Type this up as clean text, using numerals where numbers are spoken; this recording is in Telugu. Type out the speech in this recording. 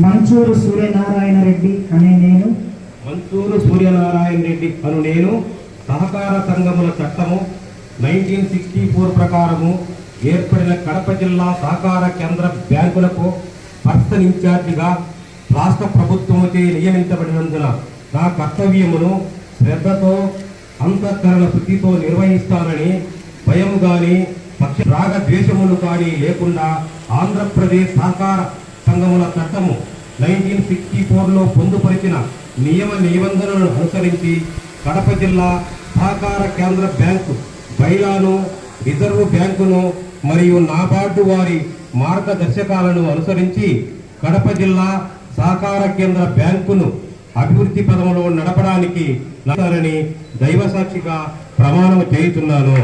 మంచూరు సూర్యనారాయణ రెడ్డి అనే నేను సహకార సంఘముల చట్టము 1964 ప్రకారము ఏర్పడిన కడప జిల్లా సహకార కేంద్ర బ్యాంకులకు పర్సన్ ఇన్ఛార్జిగా రాష్ట్ర ప్రభుత్వముచే నియమించబడినందున నా కర్తవ్యమును శ్రద్ధతో అంతఃకరణ శుద్ధితో నిర్వహిస్తానని భయం గాని రాగ ద్వేషములు కానీ లేకుండా ఆంధ్రప్రదేశ్ సహకార సంఘముల చట్టము 1964లో పొందుపరిచిన నియమ నిబంధనలను అనుసరించి కడప జిల్లా సహకార కేంద్ర బ్యాంకు బైలాను రిజర్వ్ బ్యాంకును మరియు నాబార్డు వారి మార్గదర్శకాలను అనుసరించి కడప జిల్లా సహకార కేంద్ర బ్యాంకును అభివృద్ధి పథంలో నడపడానికి దైవసాక్షిగా ప్రమాణం చేయుచున్నాను.